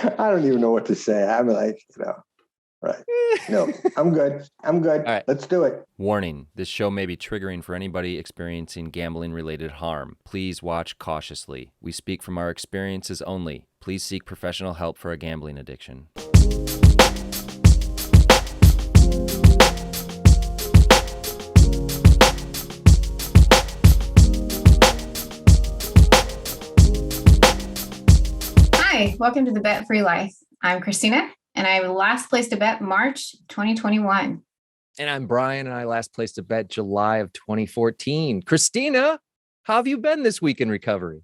I don't even know what to say. I'm like, right. No, I'm good. I'm good. All right. Let's do it. Warning, this show may be triggering for anybody experiencing gambling-related harm. Please watch cautiously. We speak from our experiences only. Please seek professional help for a gambling addiction. Hi, welcome to the Bet Free Life. I'm Christina, and I last placed a bet March 2021. And I'm Brian, and I last placed a bet July of 2014. Christina, how have you been this week in recovery?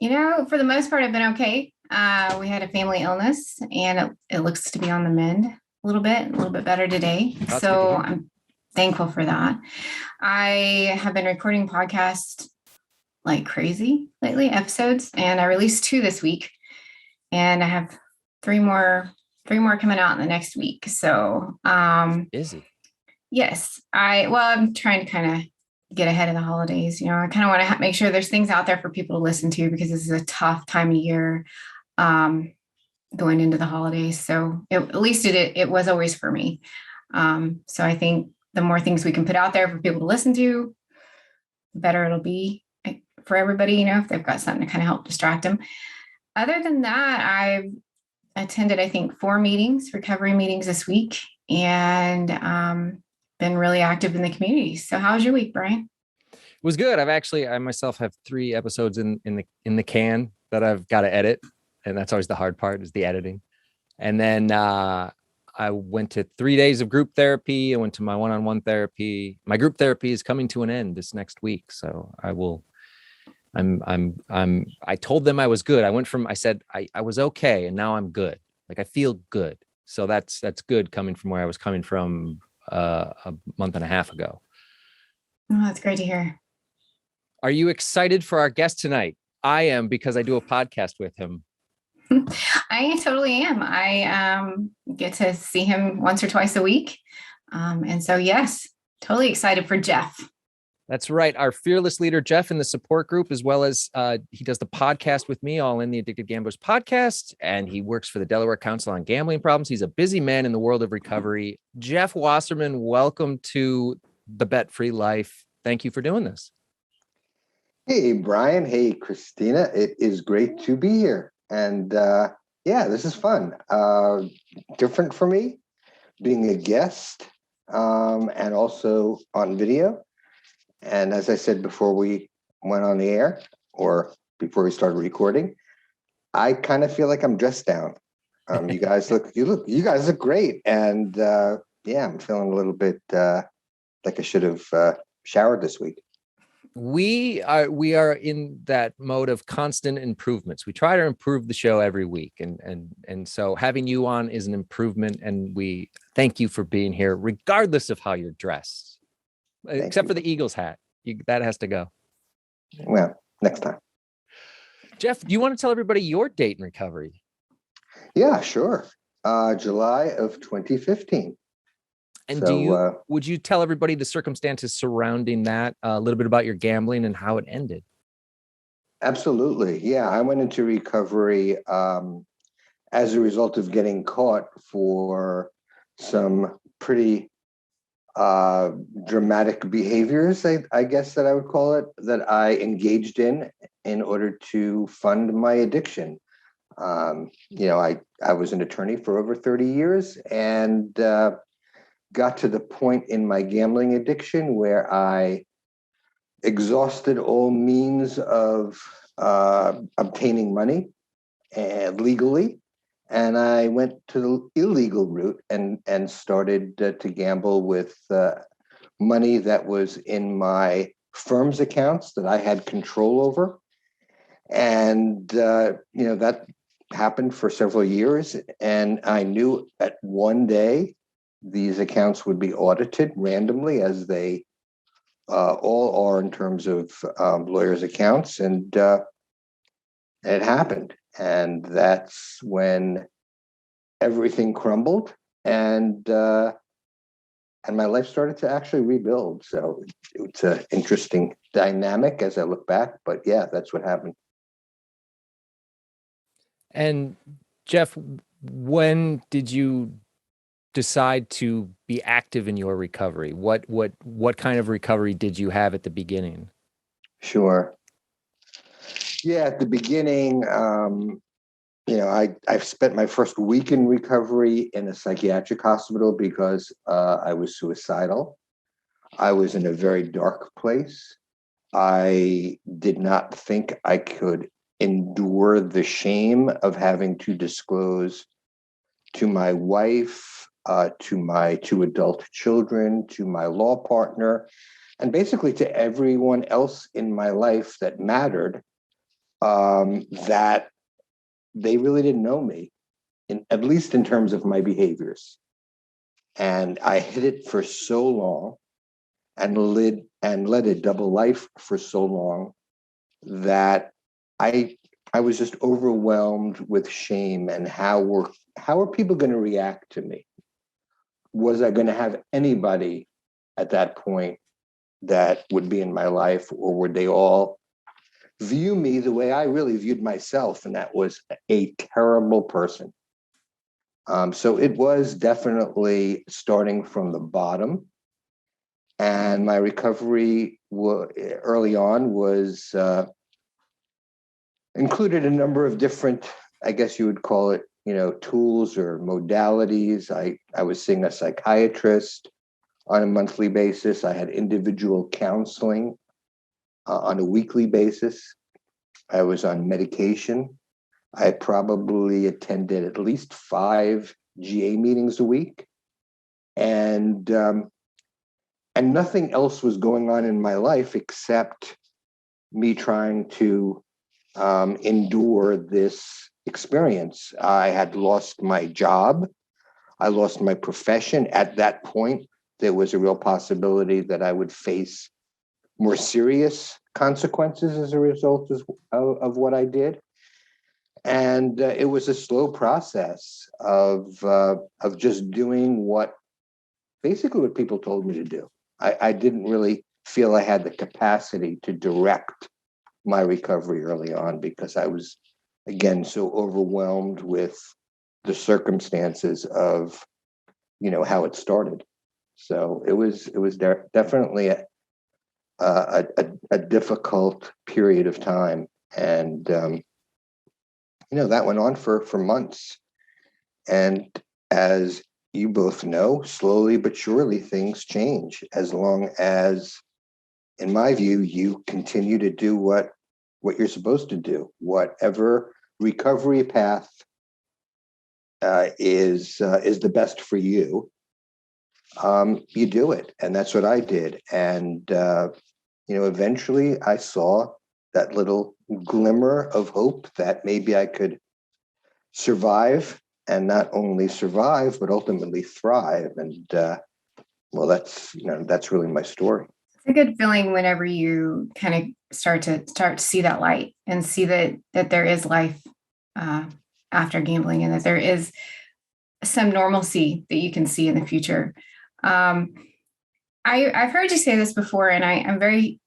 You know, for the most part, I've been okay. We had a family illness, and it looks to be on the mend a little bit better today. So I'm thankful for that. I have been recording podcasts like crazy lately, episodes, and I released 2 this week, and I have three more coming out in the next week. So Busy. Yes, I'm trying to kind of get ahead of the holidays. You know, I kind of want to make sure there's things out there for people to listen to, because this is a tough time of year going into the holidays. So at least it was always for me. So I think the more things we can put out there for people to listen to, the better it'll be for everybody, you know, if they've got something to kind of help distract them. Other than that, I've attended, I think, 4 recovery meetings this week, and been really active in the community. So how was your week, Brian? It was good. I myself have 3 episodes in the can that I've got to edit. And that's always the hard part, is the editing. And then I went to 3 days of group therapy. I went to my one-on-one therapy. My group therapy is coming to an end this next week. So I told them I was good. I said I was okay, and now I'm good. Like, I feel good. So that's good, coming from where I was coming from a month and a half ago. Oh, that's great to hear. Are you excited for our guest tonight? I am, because I do a podcast with him. I totally am. I get to see him once or twice a week. And so, yes, totally excited for Jeff. That's right. Our fearless leader, Jeff, in the support group, as well as he does the podcast with me, All in the Addicted Gamblers podcast, and he works for the Delaware Council on Gambling Problems. He's a busy man in the world of recovery. Jeff Wasserman, welcome to the Bet Free Life. Thank you for doing this. Hey, Brian. Hey, Christina. It is great to be here. And this is fun. Different for me, being a guest and also on video. And as I said before we went on the air, or before we started recording, I kind of feel like I'm dressed down. You guys look great. And I'm feeling a little bit like I should have showered this week. We are in that mode of constant improvements. We try to improve the show every week. And so having you on is an improvement. And we thank you for being here, regardless of how you're dressed. Except for the Eagles hat. That has to go. Well, next time. Jeff, do you want to tell everybody your date in recovery? Yeah, sure. July of 2015. And would you tell everybody the circumstances surrounding that, a little bit about your gambling and how it ended? Absolutely. Yeah, I went into recovery as a result of getting caught for some pretty dramatic behaviors, I guess that I would call it, that I engaged in order to fund my addiction. I was an attorney for over 30 years and got to the point in my gambling addiction where I exhausted all means of obtaining money legally. And I went to the illegal route and started to gamble with money that was in my firm's accounts that I had control over. And, that happened for several years. And I knew at one day these accounts would be audited randomly, as they all are in terms of lawyers' accounts. And it happened. And that's when everything crumbled, and my life started to actually rebuild. So it's an interesting dynamic as I look back. But yeah, that's what happened. And Jeff, when did you decide to be active in your recovery? What kind of recovery did you have at the beginning? Sure. Yeah, at the beginning, I've spent my first week in recovery in a psychiatric hospital because I was suicidal. I was in a very dark place. I did not think I could endure the shame of having to disclose to my wife, to my two adult children, to my law partner, and basically to everyone else in my life that mattered, that they really didn't know me, at least in terms of my behaviors. And I hid it for so long and led a double life for so long that I I was just overwhelmed with shame and how are people going to react to me? Was I going to have anybody at that point that would be in my life, or would they all view me the way I really viewed myself? And that was a terrible person. So it was definitely starting from the bottom. And my recovery early on was included a number of different, I guess you would call it, tools or modalities. I was seeing a psychiatrist on a monthly basis. I had individual counseling on a weekly basis. I was on medication. I probably attended at least 5 GA meetings a week, and nothing else was going on in my life except me trying to endure this experience. I had lost my job. I lost my profession. At that point, there was a real possibility that I would face more serious consequences as a result of what I did. And it was a slow process of just doing basically what people told me to do. I didn't really feel I had the capacity to direct my recovery early on because I was, again, so overwhelmed with the circumstances of, how it started. So it was definitely a difficult period of time, and that went on for months. And as you both know, slowly but surely things change as long as, in my view, you continue to do what you're supposed to do. Whatever recovery path is the best for you, you do it, and that's what I did. And eventually, I saw that little glimmer of hope that maybe I could survive, and not only survive but ultimately thrive. And well, that's really my story. It's a good feeling whenever you kind of start to see that light and see that there is life after gambling, and that there is some normalcy that you can see in the future. I've heard you say this before, and I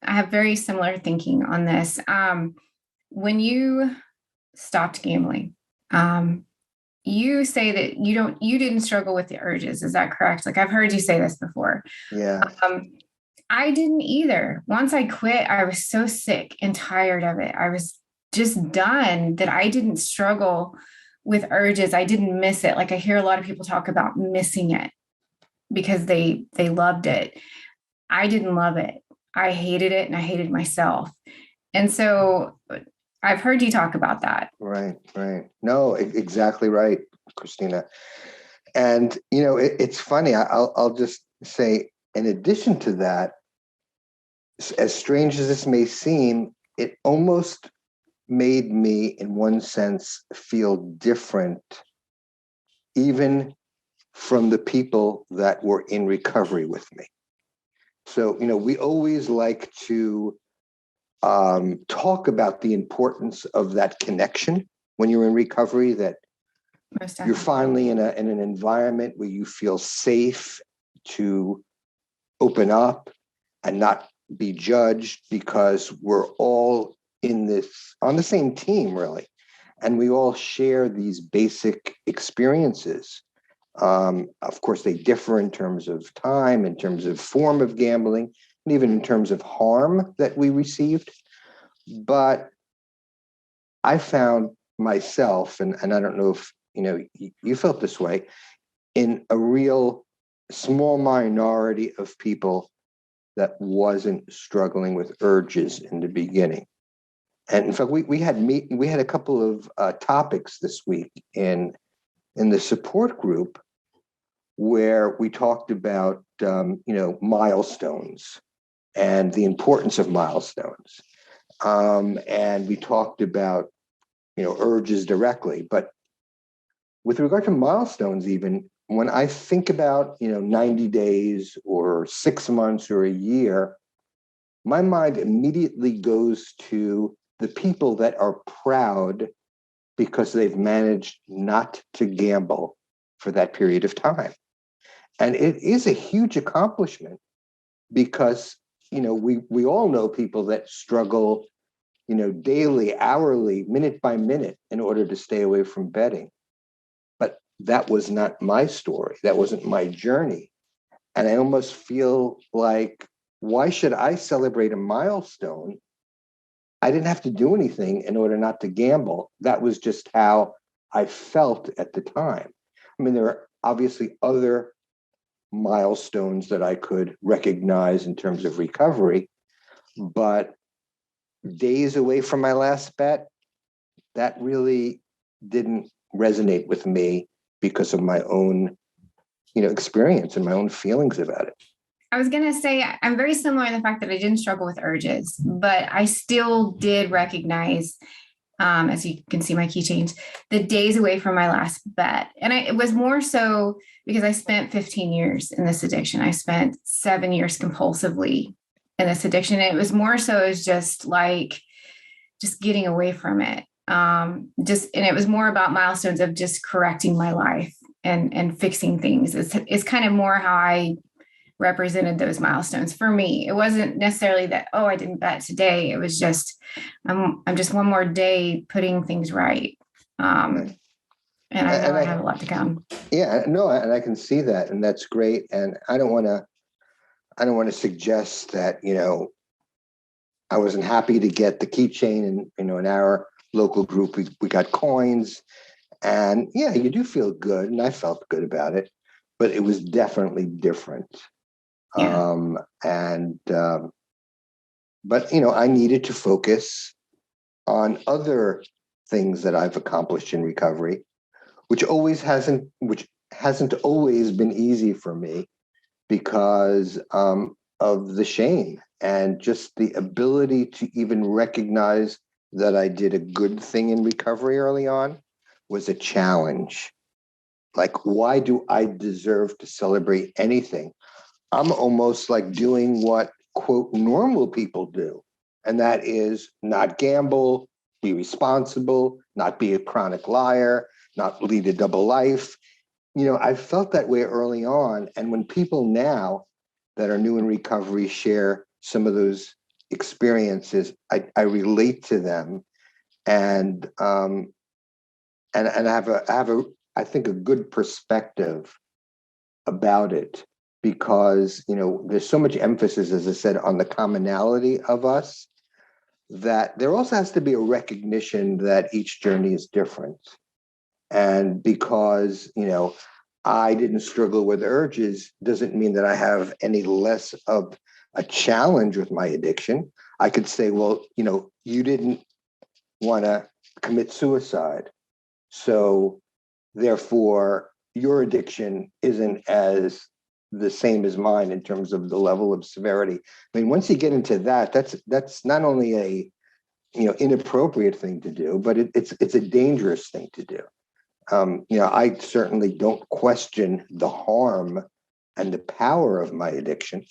have very similar thinking on this. When you stopped gambling, you say that you didn't struggle with the urges. Is that correct? Like, I've heard you say this before. Yeah. I didn't either. Once I quit, I was so sick and tired of it. I was just done that I didn't struggle with urges. I didn't miss it. Like, I hear a lot of people talk about missing it because they loved it. I didn't love it. I hated it, and I hated myself. And so I've heard you talk about that. Right. No, exactly right, Christina. And it's funny. I'll just say, in addition to that, as strange as this may seem, it almost made me, in one sense, feel different, even from the people that were in recovery with me. So, we always like to talk about the importance of that connection when you're in recovery, that you're finally in an environment where you feel safe to open up and not be judged, because we're all on the same team, really. and we all share these basic experiences. Of course, they differ in terms of time, in terms of form of gambling, and even in terms of harm that we received. But I found myself, and I don't know if you felt this way, in a real small minority of people that wasn't struggling with urges in the beginning. And in fact, we had a couple of topics this week in the support group where we talked about milestones and the importance of milestones, and we talked about urges directly. But with regard to milestones, even when I think about 90 days or 6 months or a year, my mind immediately goes to the people that are proud because they've managed not to gamble for that period of time. And it is a huge accomplishment because, we all know people that struggle, daily, hourly, minute by minute in order to stay away from betting. But that was not my story. That wasn't my journey. And I almost feel like, why should I celebrate a milestone? I didn't have to do anything in order not to gamble. That was just how I felt at the time. I mean, there are obviously other milestones that I could recognize in terms of recovery, but days away from my last bet, that really didn't resonate with me because of my own, experience and my own feelings about it. I was going to say, I'm very similar in the fact that I didn't struggle with urges, but I still did recognize, as you can see my key change, the days away from my last bet. And it was more so because I spent 15 years in this addiction. I spent 7 years compulsively in this addiction. And it was more so as just getting away from it. And it was more about milestones of just correcting my life and fixing things. It's kind of more how I represented those milestones for me. It wasn't necessarily that, oh, I didn't bet today. It was just, I'm just one more day putting things right. And I know I have a lot to come. Yeah, no, and I can see that. And that's great. And I don't want to suggest that, I wasn't happy to get the keychain, and, in our local group, we got coins, and yeah, you do feel good. And I felt good about it, but it was definitely different. Yeah. But I needed to focus on other things that I've accomplished in recovery, which hasn't always been easy for me because of the shame and just the ability to even recognize that I did a good thing in recovery early on was a challenge. Like, why do I deserve to celebrate anything? I'm almost like doing what, quote, normal people do. And that is not gamble, be responsible, not be a chronic liar, not lead a double life. I felt that way early on. And when people now that are new in recovery share some of those experiences, I relate to them. And I have I think a good perspective about it, because there's so much emphasis, as I said, on the commonality of us, that there also has to be a recognition that each journey is different. And because I didn't struggle with urges doesn't mean that I have any less of a challenge with my addiction. I could say, well, you didn't want to commit suicide, so therefore your addiction isn't as the same as mine in terms of the level of severity. I mean, once you get into that, that's not only a inappropriate thing to do, but it's a dangerous thing to do. I certainly don't question the harm and the power of my addiction.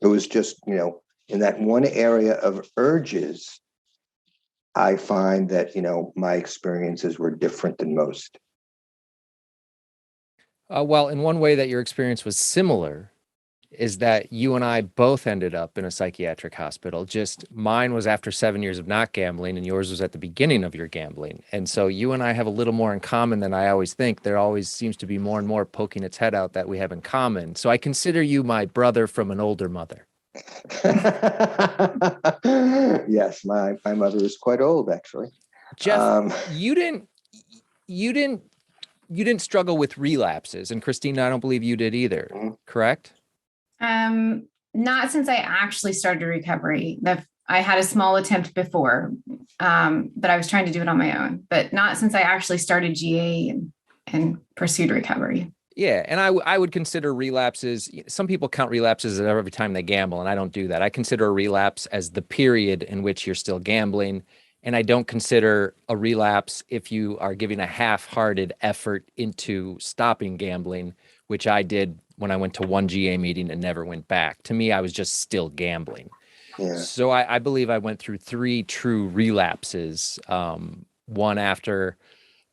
It was just, in that one area of urges, I find that, my experiences were different than most. Well, in one way that your experience was similar is that you and I both ended up in a psychiatric hospital. Just mine was after 7 years of not gambling, and yours was at the beginning of your gambling. And so you and I have a little more in common than I always think. There always seems to be more and more poking its head out that we have in common. So I consider you my brother from an older mother. Yes, my mother is quite old, actually. Jeff, Um, you didn't you didn't you didn't struggle with relapses, and Christina, I don't believe you did either, Mhm. correct? Not since I actually started recovery. I had a small attempt before, but I was trying to do it on my own, but not since I actually started GA and pursued recovery. Yeah, and I would consider relapses. Some people count relapses as every time they gamble, and I don't do that. I consider a relapse as the period in which you're still gambling, and I don't consider a relapse if you are giving a half-hearted effort into stopping gambling, which I did when I went to one GA meeting and never went back. To me, I was just still gambling. yeah. So I believe I went through 3 true relapses, one after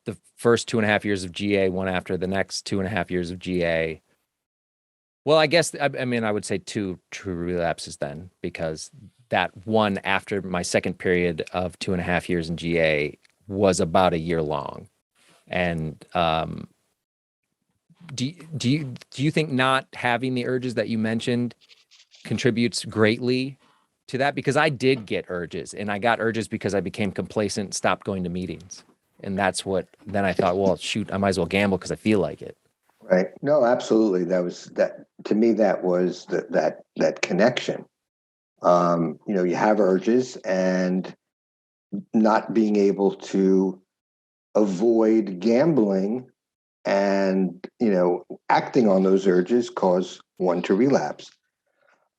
the first 2.5 years of GA, one after the next 2.5 years of GA. Well, I guess, I mean, I would say 2 true relapses then, because that one after my second period of 2.5 years in GA was about a year long. And do you think not having the urges that you mentioned contributes greatly to that? Because I did get urges, and I got urges because I became complacent and stopped going to meetings. And that's what, then I thought, well, shoot, I might as well gamble because I feel like it. Right. No, absolutely. That to me, that was that connection. You have urges, and not being able to avoid gambling and, acting on those urges cause one to relapse.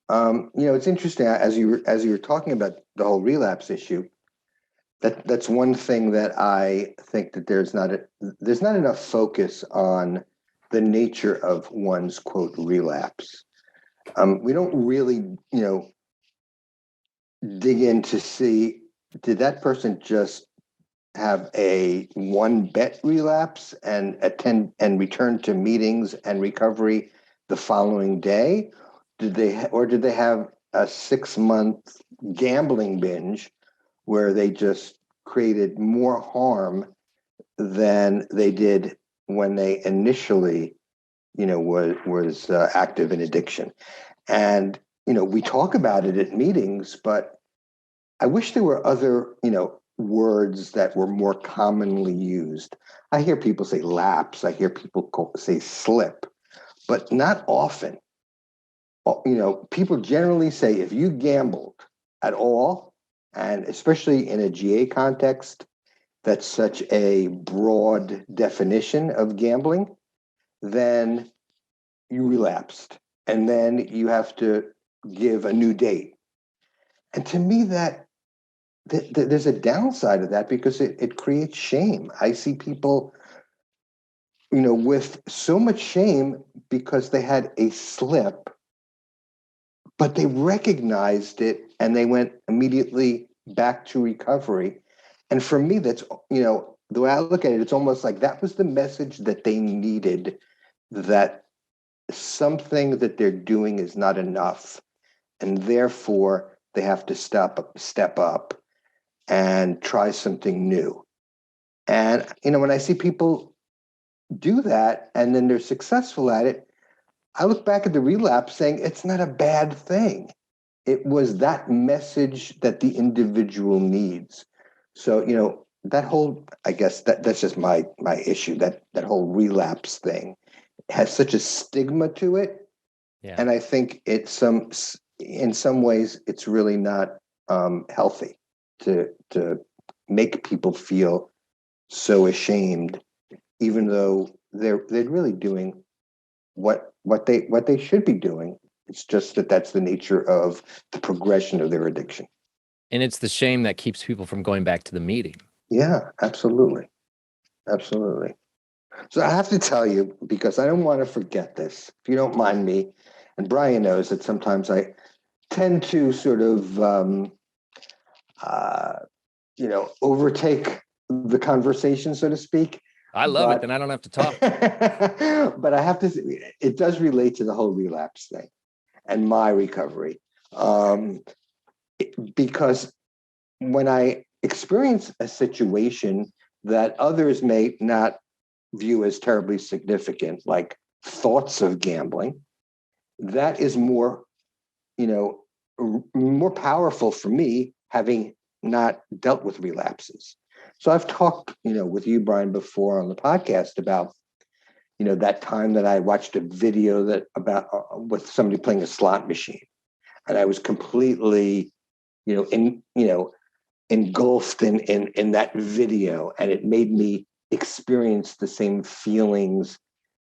It's interesting as you were talking about the whole relapse issue. That's one thing that I think that there's not enough focus on the nature of one's quote relapse. We don't really, dig in to see, did that person just have a one bet relapse and attend and return to meetings and recovery the following day? Did they have a 6 month gambling binge where they just created more harm than they did when they initially, was active in addiction? And we talk about it at meetings, but I wish there were other, words that were more commonly used. I hear people say lapse. I hear people say slip, but not often. People generally say if you gambled at all, and especially in a GA context, that's such a broad definition of gambling, then you relapsed. And then you have to give a new date. And to me, there's a downside of that because it creates shame. I see people, with so much shame because they had a slip, but they recognized it and they went immediately back to recovery. And for me, that's, the way I look at it, it's almost like that was the message that they needed, that something that they're doing is not enough. And therefore they have to step up and try something new. And, when I see people do that and then they're successful at it, I look back at the relapse saying it's not a bad thing. It was that message that the individual needs. So, that whole, I guess that's just my issue, that whole relapse thing has such a stigma to it. Yeah. And I think in some ways, it's really not healthy to make people feel so ashamed, even though they're really doing what they should be doing. It's just that that's the nature of the progression of their addiction. And it's the shame that keeps people from going back to the meeting. Yeah, absolutely. Absolutely. So I have to tell you, because I don't want to forget this, if you don't mind me, and Brian knows that sometimes I tend to sort of, overtake the conversation, so to speak. I love it. Then I don't have to talk. But I have to, it does relate to the whole relapse thing. and my recovery. Because when I experience a situation that others may not view as terribly significant, like thoughts of gambling, that is more, more powerful for me, having not dealt with relapses. So I've talked, with you, Brian, before on the podcast about, that time that I watched a video with somebody playing a slot machine, and I was completely, engulfed in that video, and it made me experience the same feelings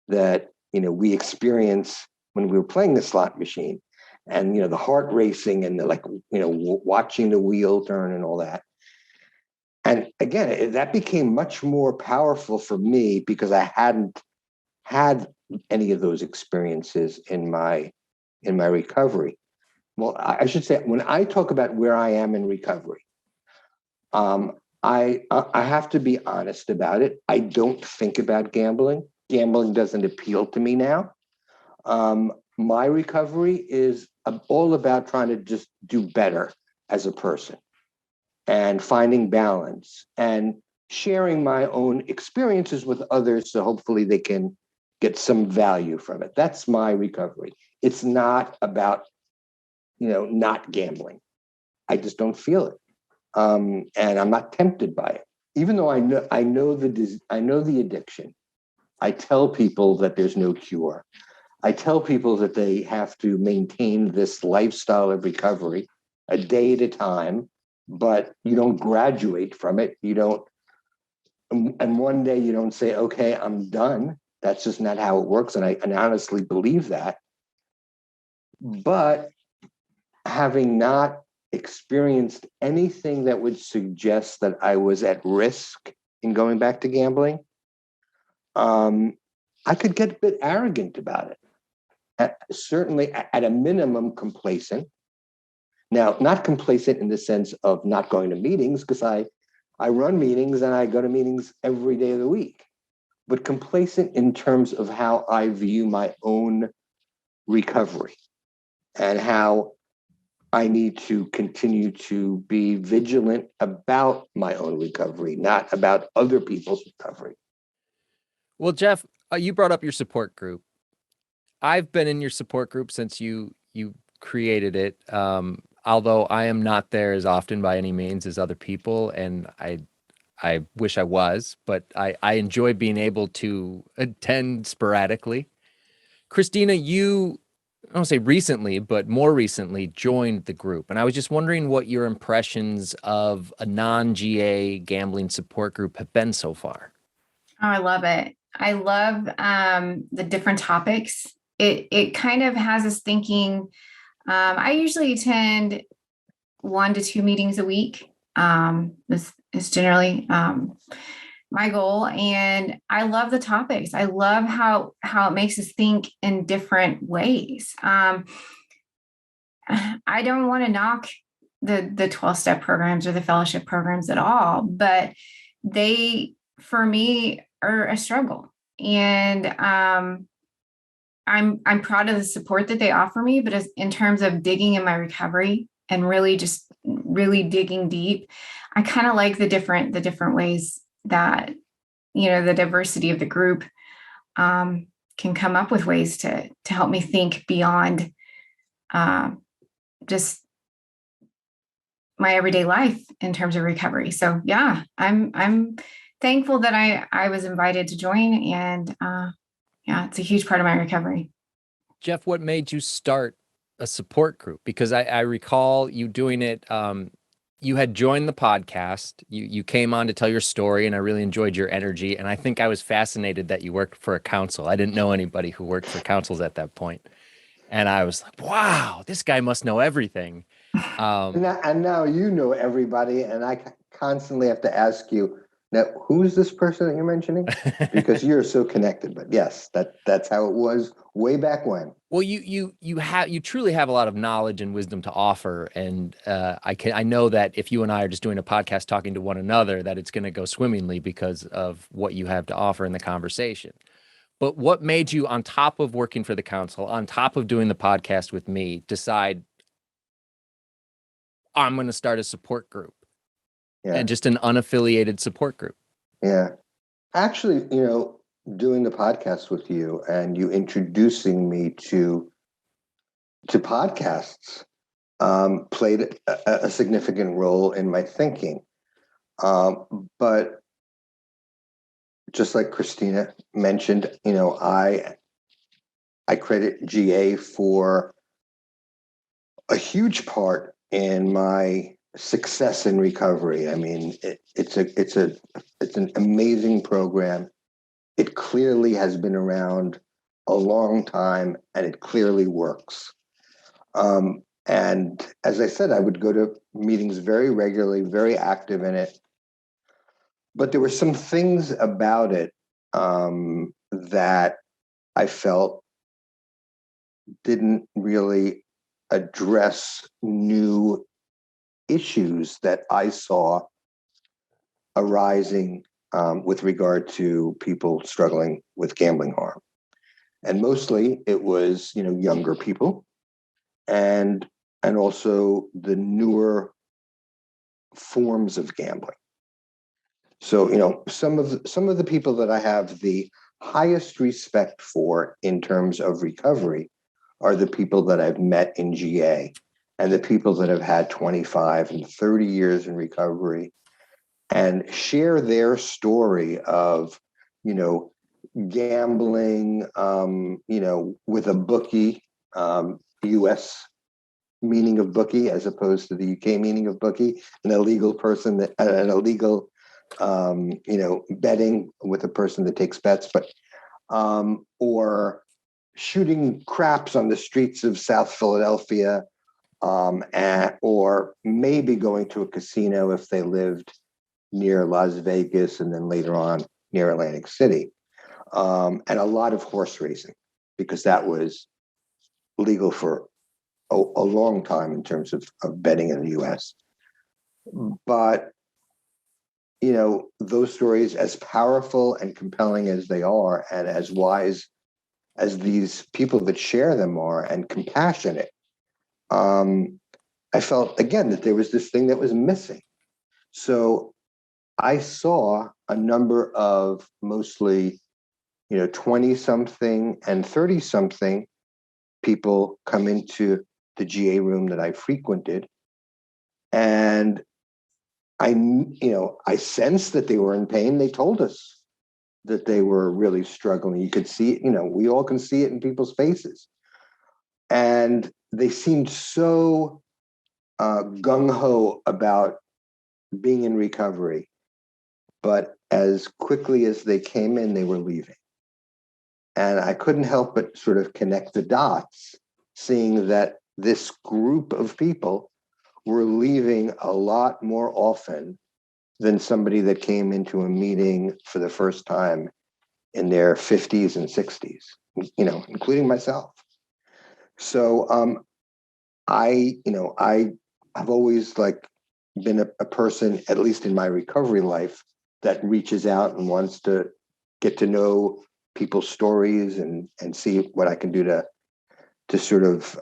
that we experience when we were playing the slot machine, and the heart racing and watching the wheel turn and all that. And again, that became much more powerful for me because I hadn't had any of those experiences in my recovery. Well, I should say, when I talk about where I am in recovery, I have to be honest about it. I don't think about gambling. Gambling doesn't appeal to me now. My recovery is all about trying to just do better as a person and finding balance and sharing my own experiences with others, so hopefully they can get some value from it. That's my recovery. It's not about, not gambling. I just don't feel it. And I'm not tempted by it. Even though I know the addiction, I tell people that there's no cure. I tell people that they have to maintain this lifestyle of recovery a day at a time, but you don't graduate from it. You don't, and one day you don't say, okay, I'm done. That's just not how it works. And I honestly believe that. But having not experienced anything that would suggest that I was at risk in going back to gambling, I could get a bit arrogant about it. Certainly, at a minimum, complacent. Now, not complacent in the sense of not going to meetings, because I run meetings and I go to meetings every day of the week, but complacent in terms of how I view my own recovery and how I need to continue to be vigilant about my own recovery, not about other people's recovery. Well, Jeff, you brought up your support group. I've been in your support group since you created it. Although I am not there as often by any means as other people, and I wish I was, but I enjoy being able to attend sporadically. Christina, I don't say recently, but more recently joined the group. And I was just wondering what your impressions of a non-GA gambling support group have been so far. Oh, I love it. I love the different topics. It kind of has us thinking. I usually attend 1 to 2 meetings a week. This is generally my goal, and I love the topics. I love how it makes us think in different ways. I don't want to knock the 12-step programs or the fellowship programs at all, but they, for me, are a struggle. And I'm proud of the support that they offer me, but in terms of digging in my recovery and really digging deep, I kind of like the different ways that, the diversity of the group can come up with ways to help me think beyond just my everyday life in terms of recovery. So yeah, I'm thankful that I was invited to join, and yeah, it's a huge part of my recovery. Jeff, what made you start a support group? Because I recall you doing it. You had joined the podcast. You came on to tell your story, and I really enjoyed your energy. And I think I was fascinated that you worked for a council. I didn't know anybody who worked for councils at that point. And I was like, wow, this guy must know everything. And now you know everybody, and I constantly have to ask you, now, who's this person that you're mentioning? Because you're so connected. But yes, that's how it was way back when. Well, you truly have a lot of knowledge and wisdom to offer, and I know that if you and I are just doing a podcast talking to one another, that it's going to go swimmingly because of what you have to offer in the conversation. But what made you, on top of working for the council, on top of doing the podcast with me, decide I'm going to start a support group and just an unaffiliated support group? Yeah. Actually, doing the podcast with you and you introducing me to podcasts played a significant role in my thinking. But just like Christina mentioned, I credit GA for a huge part in my success in recovery. I mean, it's an amazing program. It clearly has been around a long time, and it clearly works. And as I said, I would go to meetings very regularly, very active in it. But there were some things about it that I felt didn't really address new issues that I saw arising with regard to people struggling with gambling harm. And mostly it was, younger people and also the newer forms of gambling. So, some of the people that I have the highest respect for in terms of recovery are the people that I've met in GA and the people that have had 25 and 30 years in recovery and share their story of, gambling, with a bookie, US meaning of bookie as opposed to the UK meaning of bookie, an illegal person that an illegal betting with a person that takes bets, but or shooting craps on the streets of South Philadelphia, or maybe going to a casino if they lived near Las Vegas and then later on near Atlantic City, and a lot of horse racing because that was legal for a long time in terms of betting in the US. But those stories, as powerful and compelling as they are, and as wise as these people that share them are, and compassionate, I felt again that there was this thing that was missing. So I saw a number of mostly, 20 something and 30 something people come into the GA room that I frequented. And I sensed that they were in pain. They told us that they were really struggling. You could see it, we all can see it in people's faces. And they seemed so gung-ho about being in recovery. But as quickly as they came in, they were leaving. And I couldn't help but sort of connect the dots, seeing that this group of people were leaving a lot more often than somebody that came into a meeting for the first time in their 50s and 60s, including myself. So I have always been a person, at least in my recovery life, that reaches out and wants to get to know people's stories and see what I can do to sort of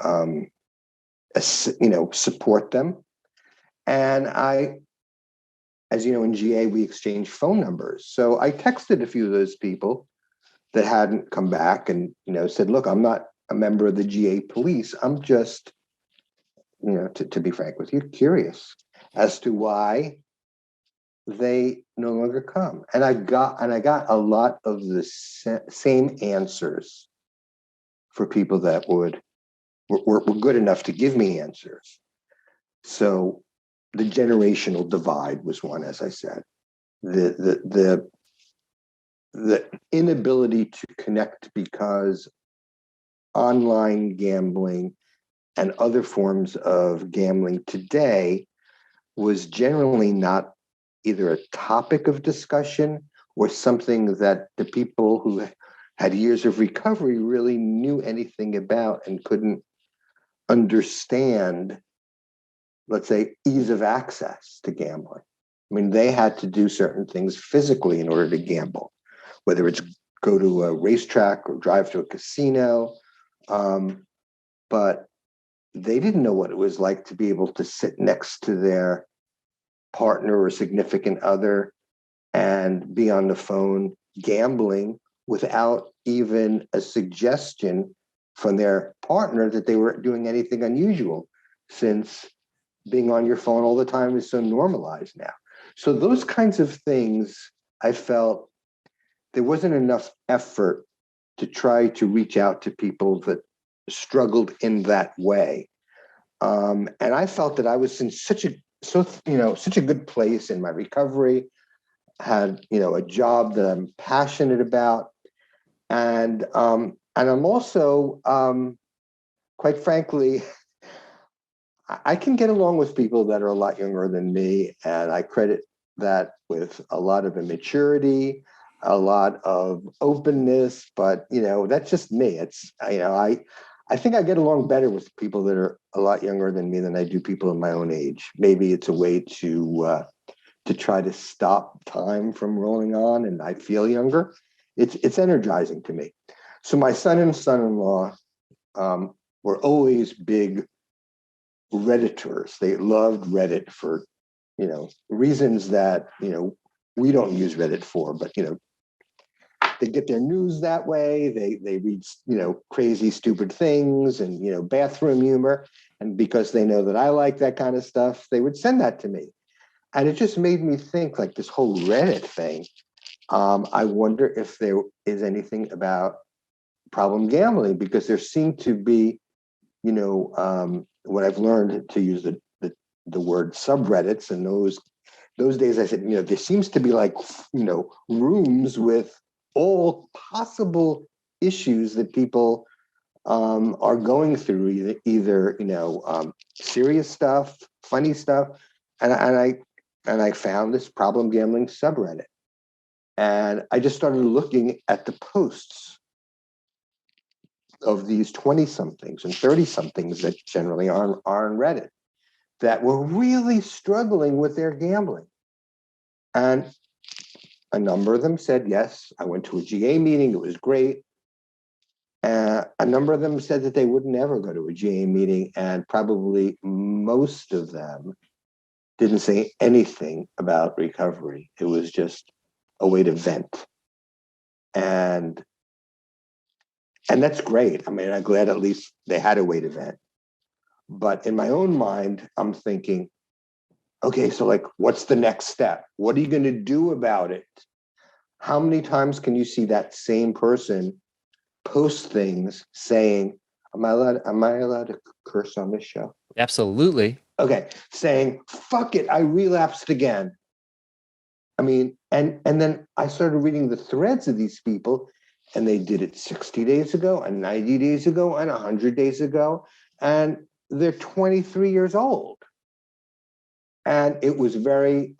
support them. And as you know, in GA, we exchange phone numbers. So I texted a few of those people that hadn't come back and, said, look, I'm not a member of the GA police. I'm just, to be frank with you, curious as to why they no longer come. And I got a lot of the same answers for people that were good enough to give me answers. So the generational divide was one, as I said. The inability to connect because online gambling and other forms of gambling today was generally not either a topic of discussion or something that the people who had years of recovery really knew anything about and couldn't understand, let's say, ease of access to gambling. I mean, they had to do certain things physically in order to gamble, whether it's go to a racetrack or drive to a casino. But they didn't know what it was like to be able to sit next to their partner or significant other and be on the phone gambling without even a suggestion from their partner that they were doing anything unusual, since being on your phone all the time is so normalized now. So those kinds of things, I felt there wasn't enough effort to try to reach out to people that struggled in that way. And I felt that I was in such a good place in my recovery, had, a job that I'm passionate about. And I'm also, quite frankly, I can get along with people that are a lot younger than me. And I credit that with a lot of immaturity, a lot of openness, but that's just me. It's, I think I get along better with people that are a lot younger than me than I do people in my own age. Maybe it's a way to try to stop time from rolling on, and I feel younger. It's energizing to me. So my son and son-in-law were always big Redditors. They loved Reddit for reasons that we don't use Reddit for, but they get their news that way. They read crazy, stupid things and bathroom humor, and because they know that I like that kind of stuff, they would send that to me, and it just made me think, like, this whole Reddit thing. I wonder if there is anything about problem gambling, because there seemed to be, what I've learned to use the word subreddits, and those days I said, there seems to be like, rooms with all possible issues that people are going through, either serious stuff, funny stuff, and I found this problem gambling subreddit, and I just started looking at the posts of these 20-somethings and 30-somethings that generally are on Reddit that were really struggling with their gambling. And a number of them said, yes, I went to a GA meeting, it was great. A number of them said that they would never go to a GA meeting, and probably most of them didn't say anything about recovery. It was just a way to vent. And that's great. I mean, I'm glad at least they had a way to vent. But in my own mind, I'm thinking, okay, so like, what's the next step? What are you going to do about it? How many times can you see that same person post things saying, am I allowed to curse on this show? Absolutely. Okay. Saying, fuck it, I relapsed again. I mean, and then I started reading the threads of these people, and they did it 60 days ago and 90 days ago and 100 days ago. And they're 23 years old. And it was very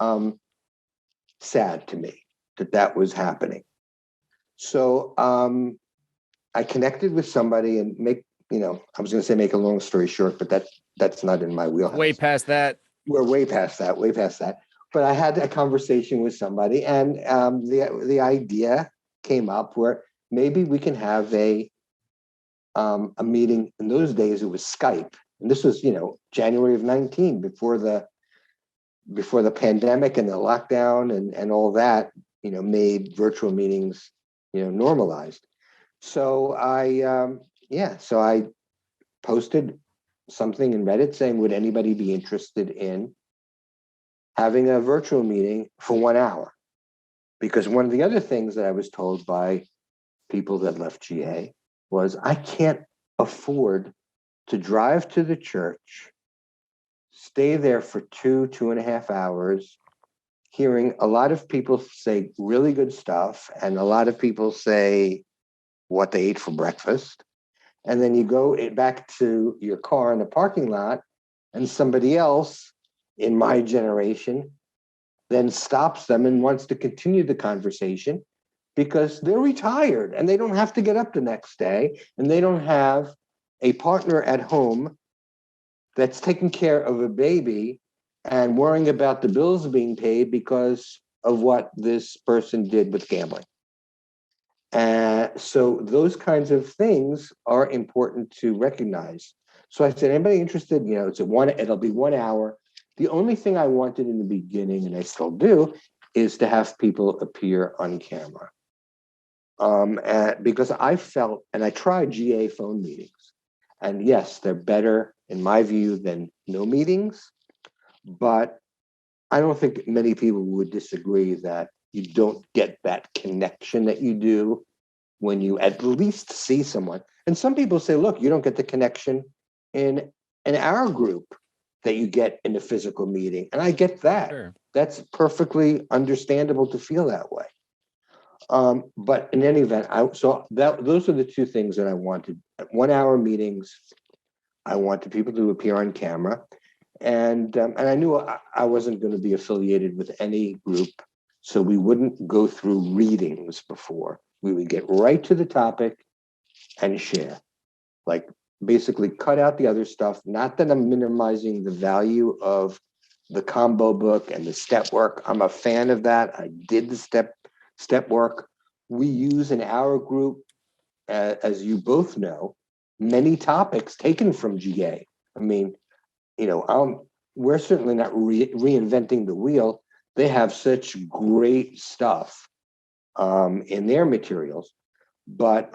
sad to me that was happening. So I connected with somebody, and I was going to say make a long story short, but that's not in my wheelhouse. Way past that. We're way past that. But I had a conversation with somebody, and the idea came up where maybe we can have a meeting. In those days, it was Skype, and this was January of 19, before the pandemic and the lockdown and all that made virtual meetings normalized. So I posted something in Reddit saying, would anybody be interested in having a virtual meeting for 1 hour? Because one of the other things that I was told by people that left GA was, I can't afford to drive to the church, stay there for 2.5 hours, hearing a lot of people say really good stuff, and a lot of people say what they ate for breakfast. And then you go back to your car in the parking lot, and somebody else in my generation then stops them and wants to continue the conversation because they're retired and they don't have to get up the next day, and they don't have a partner at home that's taking care of a baby and worrying about the bills being paid because of what this person did with gambling. So those kinds of things are important to recognize. So I said, anybody interested? It'll be 1 hour. The only thing I wanted in the beginning, and I still do, is to have people appear on camera. Because I felt, and I tried GA phone meetings, and yes, they're better in my view than no meetings, but I don't think many people would disagree that you don't get that connection that you do when you at least see someone. And some people say, look, you don't get the connection in our group that you get in a physical meeting. And I get that. Sure. That's perfectly understandable to feel that way. But in any event, those are the two things that I wanted. At 1 hour meetings, I wanted people to appear on camera. And I knew I wasn't going to be affiliated with any group, so we wouldn't go through readings before. We would get right to the topic and share. Like basically cut out the other stuff. Not that I'm minimizing the value of the combo book and the step work. I'm a fan of that. I did the step work. We use in our group, as you both know, many topics taken from GA. I mean, we're certainly not reinventing the wheel. They have such great stuff in their materials, but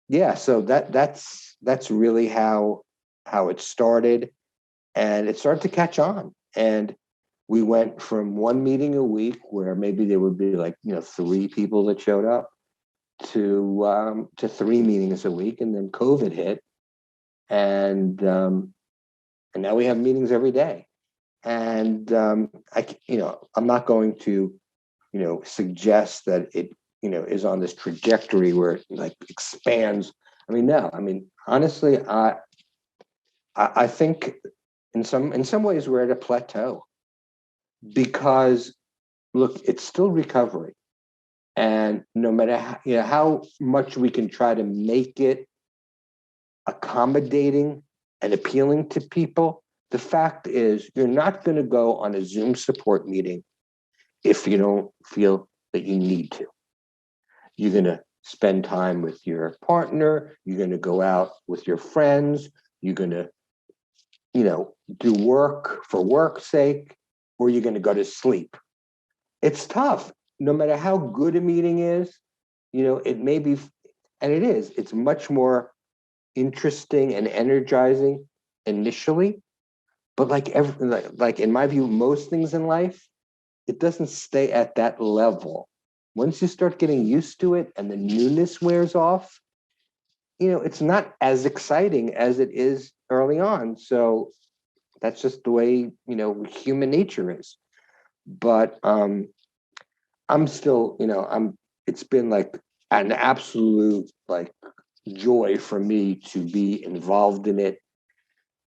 yeah. So that's really how it started, and it started to catch on. And we went from one meeting a week, where maybe there would be 3 people that showed up, to 3 meetings a week, and then COVID hit, and now we have meetings every day. And I'm not going to suggest that it is on this trajectory where it expands. I mean, no. I mean, honestly, I think in some ways we're at a plateau, because look, it's still recovery, and no matter how much we can try to make it accommodating and appealing to people, the fact is you're not going to go on a Zoom support meeting if you don't feel that you need to. You're going to spend time with your partner. You're going to go out with your friends. You're going to, do work for work's sake, or you're going to go to sleep. It's tough. No matter how good a meeting is, it may be, and it is, it's much more interesting and energizing initially. But like in my view, most things in life, it doesn't stay at that level. Once you start getting used to it and the newness wears off, it's not as exciting as it is early on. So that's just the way, human nature is. But I'm still, it's been like an absolute joy for me to be involved in it.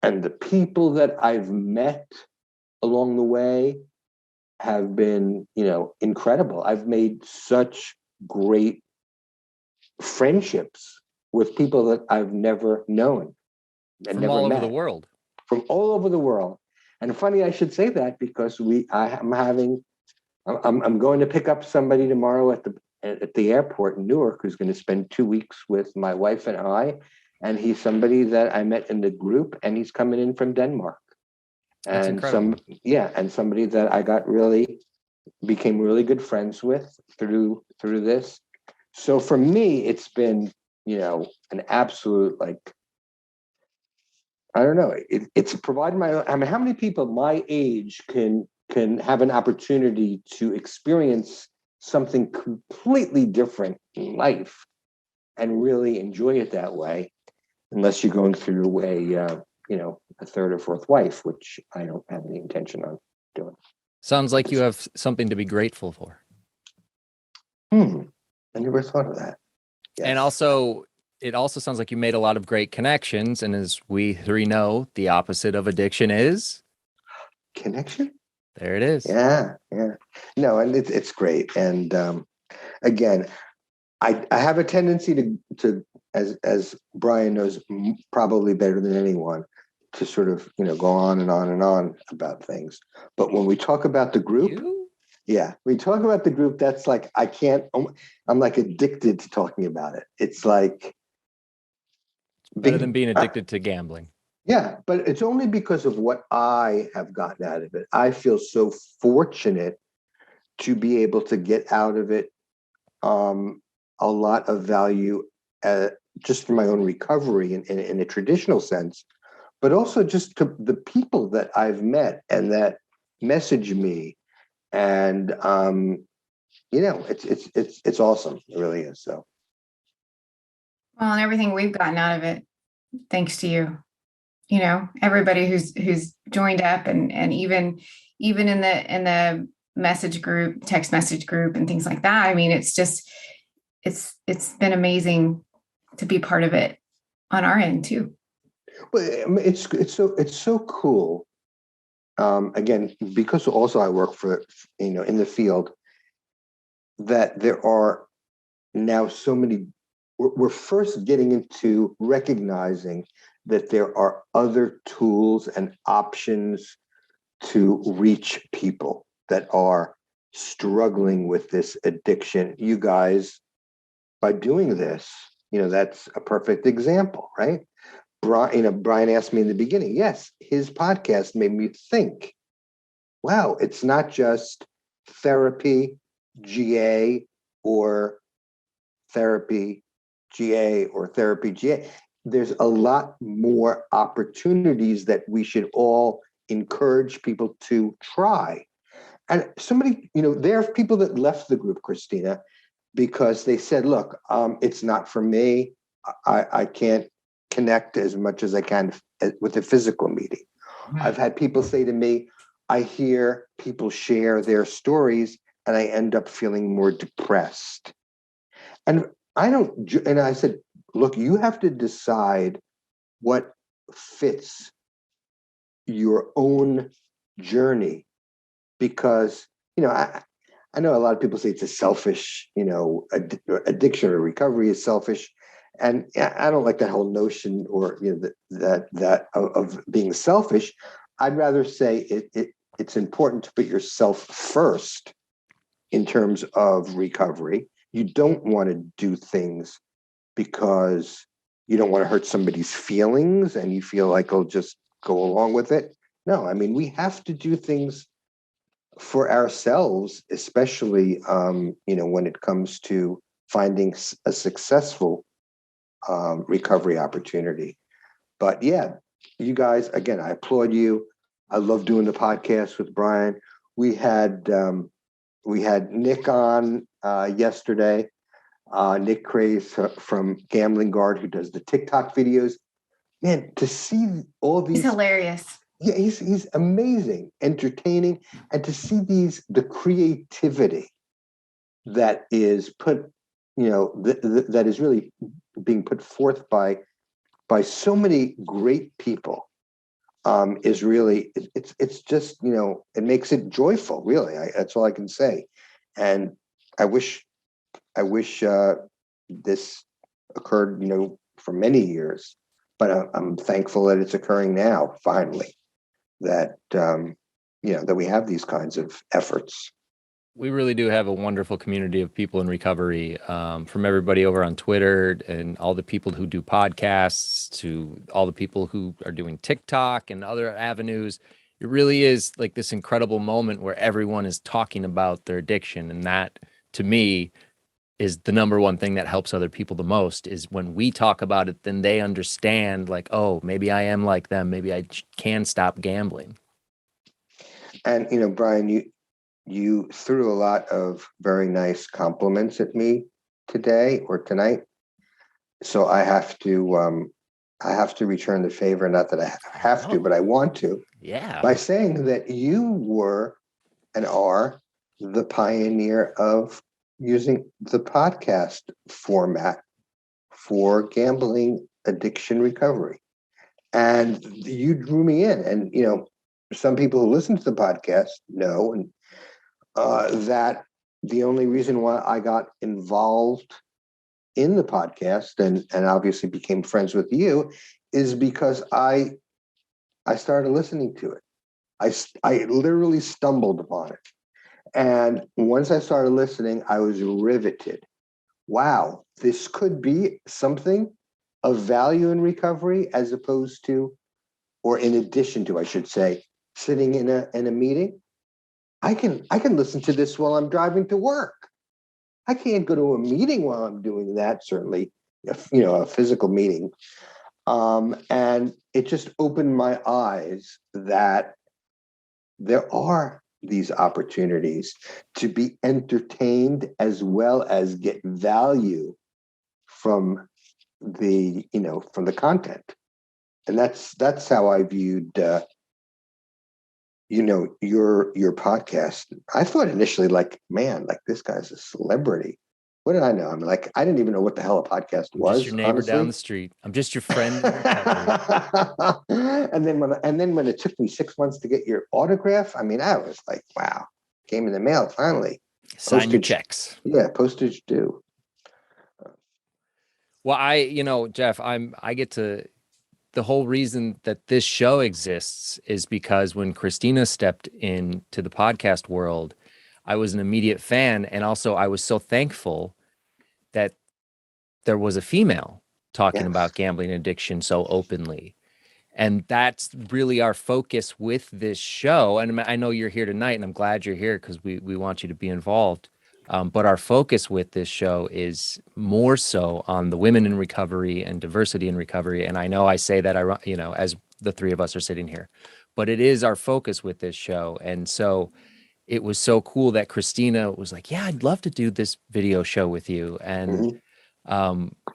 And the people that I've met along the way have been, incredible. I've made such great friendships with people that I've never known and From never all met. over the world. From all over the world. And funny, I should say that because I'm going to pick up somebody tomorrow at the airport in Newark who's going to spend 2 weeks with my wife and I. And he's somebody that I met in the group, and he's coming in from Denmark. That's And incredible. and somebody that I became really good friends with through this. So for me, it's been, an absolute, I don't know. It's provided how many people my age can have an opportunity to experience something completely different in life and really enjoy it that way, unless you're going through a third or fourth wife, which I don't have any intention on doing. Sounds like you have something to be grateful for. I never thought of that. Yes. And also, it also sounds like you made a lot of great connections. And as we 3 know, the opposite of addiction is connection. There it is. Yeah. No, and it's great. And again, I have a tendency to as Brian knows probably better than anyone, to sort of go on and on and on about things. But when we talk about the group, Yeah. We talk about the group. That's like, I'm like addicted to talking about it. It's like, Better than being addicted to gambling. yeah, but it's only because of what I have gotten out of it. I feel so fortunate to be able to get out of it a lot of value just for my own recovery in a traditional sense, but also just to the people that I've met and that message me. And it's awesome. It really is. So Well, and everything we've gotten out of it, thanks to you. Everybody who's joined up and even in the message group, text message group and things like that. I mean, it's been amazing to be part of it on our end too. but it's so cool. Again, because also I work for, in the field, that there are now so many, we're first getting into recognizing that there are other tools and options to reach people that are struggling with this addiction. You guys, by doing this, that's a perfect example, right? Brian asked me in the beginning, yes, his podcast made me think, wow, it's not just therapy, GA, or therapy, GA, or therapy, GA. There's a lot more opportunities that we should all encourage people to try. And there are people that left the group, Christina, because they said, look, it's not for me. I can't connect as much as I can with a physical meeting. Right. I've had people say to me, I hear people share their stories and I end up feeling more depressed. And I said, look, you have to decide what fits your own journey, because, I know a lot of people say it's a selfish, addiction or recovery is selfish. And I don't like that whole notion or, that of being selfish. I'd rather say it's important to put yourself first in terms of recovery. You don't want to do things because you don't want to hurt somebody's feelings and you feel like I'll just go along with it. No, I mean, we have to do things for ourselves, especially, when it comes to finding a successful recovery opportunity. But yeah, you guys, again, I applaud you. I love doing the podcast with Brian. We had Nick on yesterday. Nick Craze from Gambling Guard, who does the TikTok videos. Man, to see all these, he's hilarious. Yeah, he's amazing, entertaining, and to see the creativity that is put, that is really being put forth by so many great people, is really, it's just, it makes it joyful. Really, that's all I can say. And I wish this occurred, for many years, but I'm thankful that it's occurring now, finally, that, that we have these kinds of efforts. We really do have a wonderful community of people in recovery, from everybody over on Twitter and all the people who do podcasts to all the people who are doing TikTok and other avenues. It really is like this incredible moment where everyone is talking about their addiction. And that, to me, is the number one thing that helps other people the most, is when we talk about it, then they understand, like, oh, maybe I am like them. Maybe I can stop gambling. And, Brian, you threw a lot of very nice compliments at me today or tonight. So I have to return the favor. Not that I have to, but I want to. Yeah. By saying that you were and are the pioneer of using the podcast format for gambling addiction recovery. And you drew me in. And, some people who listen to the podcast know, and that the only reason why I got involved in the podcast and obviously became friends with you is because I started listening to it. I literally stumbled upon it. And once I started listening, I was riveted. Wow, this could be something of value in recovery as opposed to, or in addition to, I should say, sitting in a meeting. I can listen to this while I'm driving to work. I can't go to a meeting while I'm doing that, certainly, a physical meeting. And it just opened my eyes that there are these opportunities to be entertained as well as get value from from the content. And that's how I viewed your podcast. I thought initially, like, man, like, this guy's a celebrity. What did I know? I mean, like, I didn't even know what the hell a podcast I'm was. just your neighbor honestly. down the street. I'm just your friend in recovery. and then when it took me 6 months to get your autograph, I mean, I was like, wow, came in the mail finally. Sign your checks. Yeah, postage due. Well, Jeff, I get to, the whole reason that this show exists is because when Christina stepped into the podcast world, I was an immediate fan. And also I was so thankful that there was a female talking about gambling addiction so openly. And that's really our focus with this show. And I know you're here tonight, and I'm glad you're here because we want you to be involved. But our focus with this show is more so on the women in recovery and diversity in recovery. And I know I say that, as the three of us are sitting here, but it is our focus with this show. And so it was so cool that Christina was like, yeah, I'd love to do this video show with you. And,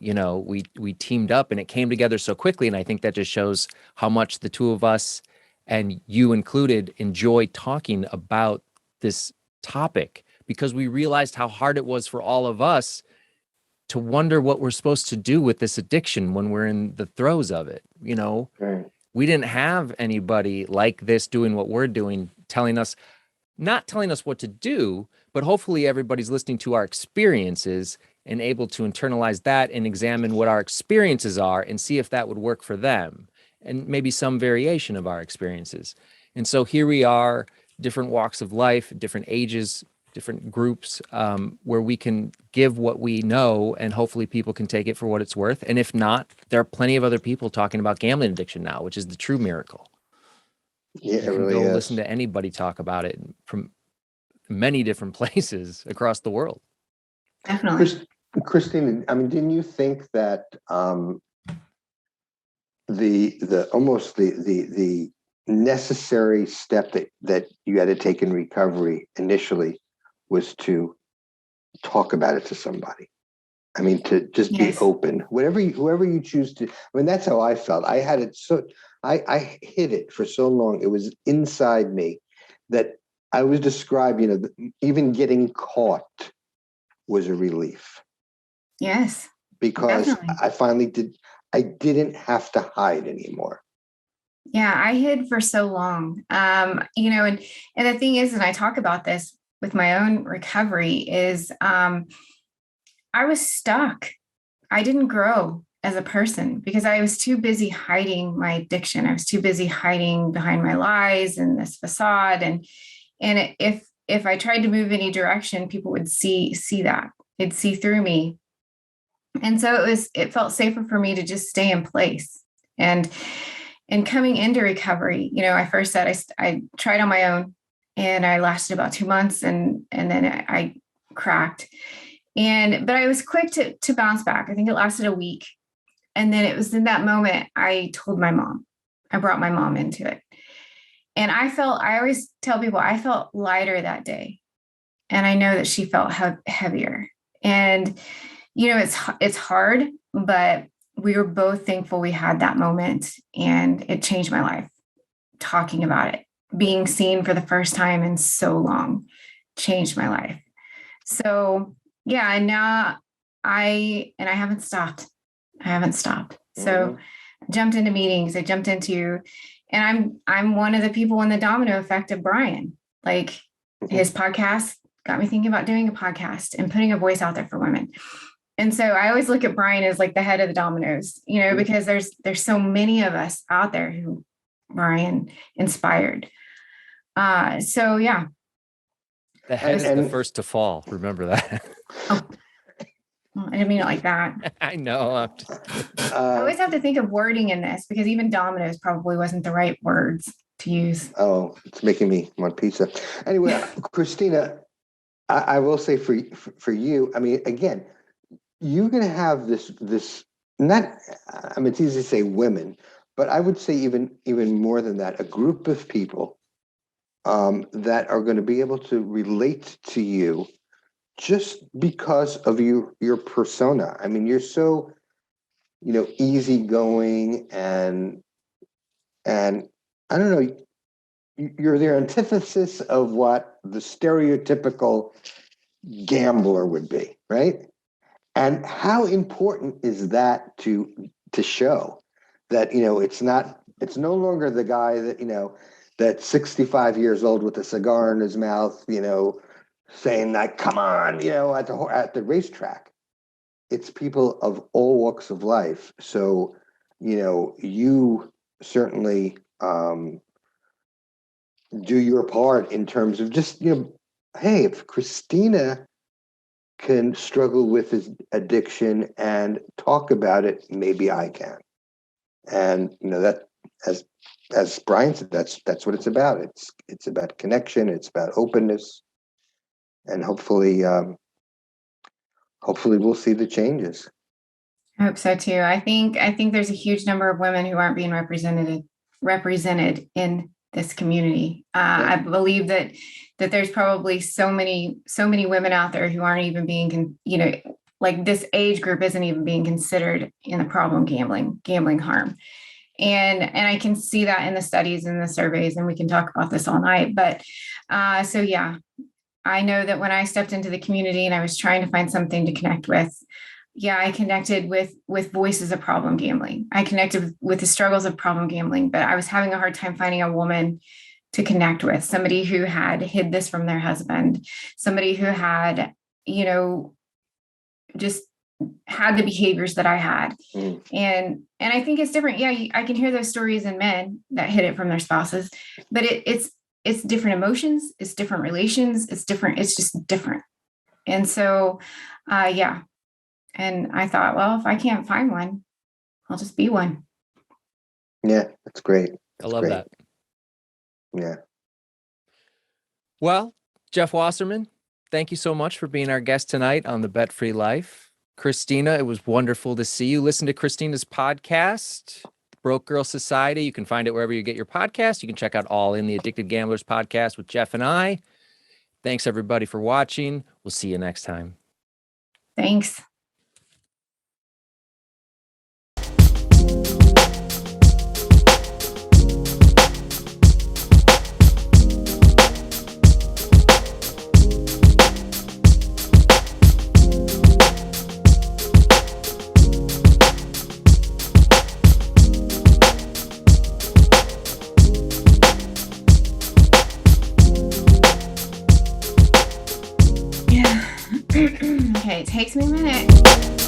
we teamed up and it came together so quickly. And I think that just shows how much the two of us, and you included, enjoy talking about this topic, because we realized how hard it was for all of us to wonder what we're supposed to do with this addiction when we're in the throes of it. Right. We didn't have anybody like this doing what we're doing, not telling us what to do, but hopefully everybody's listening to our experiences and able to internalize that and examine what our experiences are and see if that would work for them, and maybe some variation of our experiences. And so here we are, different walks of life, different ages, different groups, where we can give what we know, and hopefully people can take it for what it's worth. And if not, there are plenty of other people talking about gambling addiction now, which is the true miracle. Yeah, You can really go is. listen to anybody talk about it from many different places across the world. Definitely. Christina, I mean, didn't you think that the necessary step that you had to take in recovery initially was to talk about it to somebody? I mean, to just be open, whoever you choose to. I mean, that's how I felt. I had it I hid it for so long. It was inside me that I was described, even getting caught was a relief. Yes. Because definitely. I didn't have to hide anymore. Yeah, I hid for so long. And the thing is, and I talk about this with my own recovery, is I was stuck. I didn't grow as a person because I was too busy hiding my addiction. I was too busy hiding behind my lies and this facade. And if I tried to move any direction, people would see that. They'd see through me. And so it felt safer for me to just stay in place. And coming into recovery, I first said I tried on my own, and I lasted about 2 months, and then I cracked. But I was quick to bounce back. I think it lasted a week. And then it was in that moment I told my mom. I brought my mom into it. And I always tell people I felt lighter that day. And I know that she felt heavier. And it's hard, but we were both thankful we had that moment, and it changed my life. Talking about it, being seen for the first time in so long, changed my life. So yeah, and now I haven't stopped. So I jumped into meetings. And I'm one of the people in the domino effect of Brian. Like, his podcast got me thinking about doing a podcast and putting a voice out there for women. And so I always look at Brian as like the head of the dominoes, because there's so many of us out there who Brian inspired. So yeah, The head is the And- first to fall. Remember that. Oh, I didn't mean it like that. I know. I always have to think of wording in this because even Domino's probably wasn't the right words to use. Oh, it's making me want pizza. Anyway, Christina, I will say for you, I mean, again, you're going to have this not. I mean, it's easy to say women, but I would say even more than that, a group of people that are going to be able to relate to you just because of your persona. I mean, you're so easygoing and I don't know. You're the antithesis of what the stereotypical gambler would be, right? And how important is that to show that it's no longer the guy that that's 65 years old with a cigar in his mouth, saying that come on, at the racetrack. It's people of all walks of life. So, you certainly do your part in terms of just, hey, if Christina can struggle with his addiction and talk about it, maybe I can. And that, as Brian said, that's what it's about. It's about connection. It's about openness, and hopefully we'll see the changes. I hope so too. I think there's a huge number of women who aren't being represented in this community. I believe that there's probably so many women out there who aren't even being, like this age group isn't even being considered in the problem gambling harm. And I can see that in the studies and the surveys, and we can talk about this all night. But so yeah, I know that when I stepped into the community and I was trying to find something to connect with, I connected with voices of problem gambling. I connected with the struggles of problem gambling, but I was having a hard time finding a woman to connect with, somebody who had hid this from their husband, somebody who had, just had the behaviors that I had. And I think it's different. Yeah, I can hear those stories in men that hid it from their spouses, but it's different emotions, it's different relations, it's just different. And so, and I thought, well, if I can't find one, I'll just be one. Yeah, that's great. I love that. Yeah. Well, Jeff Wasserman, thank you so much for being our guest tonight on the Bet Free Life. Christina, it was wonderful to see you. Listen to Christina's podcast, Broke Girl Society. You can find it wherever you get your podcast. You can check out All In the Addicted Gamblers podcast with Jeff and I. Thanks, everybody, for watching. We'll see you next time. Thanks. Okay, it takes me a minute.